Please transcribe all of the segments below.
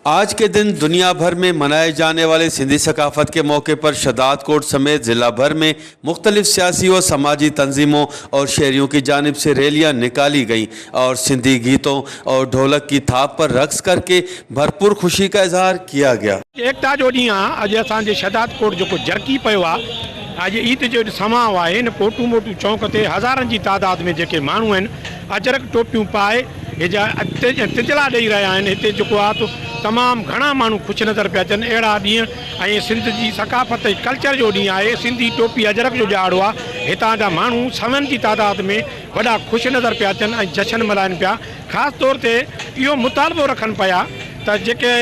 आज के दिन दुनिया भर में मनाए जाने वाले सिंधी सकाफ़त के मौके पर शहदाद कोट समेत ज़िला भर में मुख्तलिफ सियासी और समाजी तंजीमों और शहरियों की जानिब से रैलियाँ निकाली गईं और सिंधी गीतों और ढोलक की थाप पर रक्स करके भरपूर खुशी का इजहार किया गया। एकता जो ॾींहुं आहे, अॼु असांजे शहदाद कोट जेको जरकी पियो आहे, अॼु ईद जो समाउ आहे। हिन कोटू मोटू चौक ते हज़ारनि जी तादाद में जेके माण्हू आहिनि अजरक टोपियूं पाए तिजला ॾेई रहिया आहिनि। हिते जेको आहे तमामु घणा माण्हू ख़ुशि नज़र पिया अचनि। अहिड़ा ॾींहं ऐं सिंध जी सकाफ़त कल्चर जो ॾींहुं आहे, सिंधी टोपी अजरक जो ॾियारो आहे। हितां जा माण्हू सवनि जी तादाद में वॾा ख़ुशि नज़र पिया अचनि ऐं जशन मल्हाइनि पिया। ख़ासि तौर ते इहो मुतालबो रखनि पिया त जेके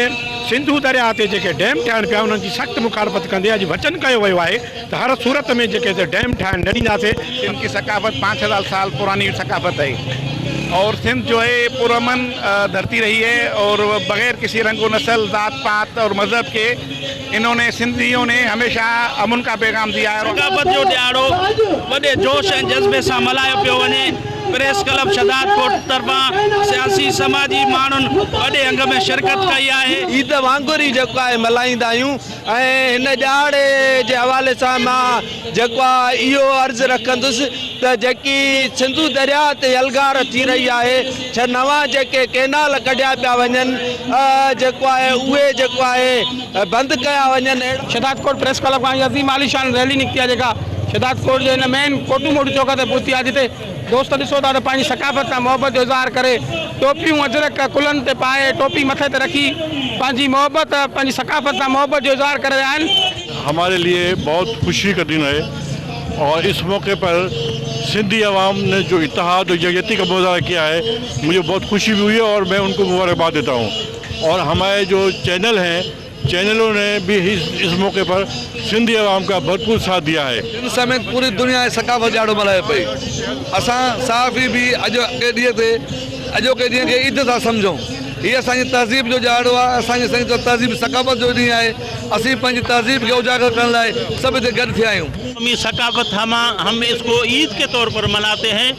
सिंधू दरिया ते जेके डैम ठहनि पिया उन्हनि जी सख़्तु मुखालफ़त कंदे अॼु वचन कयो वियो आहे त हर सूरत में जेके डैम ठहनि न ॾींदासीं। इनकी सकाफत 5000 साल पुरानी सकाफत है और सिंध जो है पुरअमन धरती रही है और बगैर किसी रंग नस्ल जात पात और मज़हब के इन्होंने सिंधियों ने हमेशा अमन का पैगाम दिया है। सकाफत जो ॾियारो वॾे जोश ऐं जज़्बे सां मल्हायो पियो वञे। प्रेस क्लब शहदाद कोट तरफ़ां सियासी समाजी माण्हुनि वॾे अंग में शिरकत कई आहे। ईद वांगुरु ई जेको आहे मल्हाईंदा आहियूं ऐं हिन ॾियारे जे हवाले सां मां जेको आहे इहो अर्ज़ु रखंदुसि त जेकी सिंधू दरिया ते यलगार थी रही आहे, छह नवां जेके कैनाल कढिया पिया वञनि जेको आहे उहे जेको आहे बंदि कया वञनि। शहदाद कोट प्रेस क्लब खां अज़ीम आलीशान रैली निकिती आहे जेका शहदाद कोट जे हिन मेन कोटू मोटू चौक ते पहुती आहे, जिते दोस्त ॾिसो था त पंहिंजी सकाफ़त सां मोहबत जो इज़हार करे टोपियूं अजरक कुलनि ते पाए टोपी मथे ते रखी पंहिंजी मोहबत पंहिंजी सकाफ़त सां मोहबत जो इज़हार करे रहिया आहिनि। हमारे लिए बहुत खुशी का दिन है और इस मौके पर सिंधी अवाम ने जो इत्तेहाद और यकजहती का मुजाहरा किया है, मुझे बहुत खुशी भी हुई है और मैं उनको मुबारकबाद देता हूँ। और हमारे जो चैनल हैं, चैनलों ने भी इस मौके पर सिंधी अवाम का भरपूर साथ दिया है। इन समेत पूरी दुनिया सकाफ़त ॾियारो मल्हाए पई। असां साफ़ी भी अॼोके ॾींहं खे ईद था सम्झूं। ये असांजी तहज़ीब जो ॾियारो आहे, असांजी तहज़ीब सकाफ़त जो ॾींहुं आहे। असीं पंहिंजी तहज़ीब खे उजागर करण लाइ सभु हिते गॾु थिया आहियूं। सकाफ़त हम इसको ईद के तौर पर मनाते हैं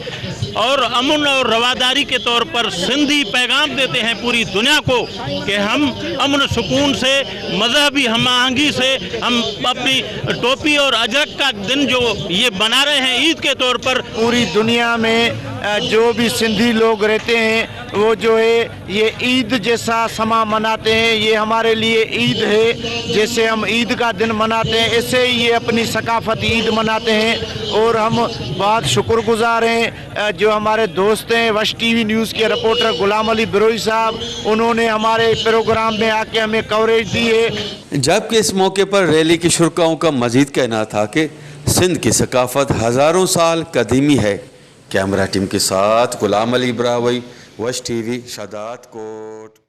और अमन और रवादारी के तौर पर सिंधी पैगाम देते हैं पूरी दुनिया को कि हम अमन सुकून से मजहबी हम आहंगी से हम अपनी टोपी और अजरक का दिन जो ये बना रहे हैं ईद के तौर पर। पूरी दुनिया में जो भी सिंधी लोग रहते हैं वो जो है ये ईद जैसा समा मनाते हैं। ये हमारे लिए ईद है, जैसे हम ईद का दिन मनाते हैं ऐसे ही ये अपनी सकाफ़त ईद मनाते हैं। और हम बहुत शुक्रगुजार हैं जो हमारे दोस्त हैं वश टीवी न्यूज़ के रिपोर्टर गुलाम अली बिरोई साहब, उन्होंने हमारे प्रोग्राम में आके हमें कवरेज दी है। जबकि इस मौके पर रैली की शुरकाओं का मजीद कहना था कि सिंध की सकाफ़त हज़ारों साल कदीमी है। कैमरा टीम के साथ गुलाम अली बिरोई, वश टीवी, शहदाद कोट।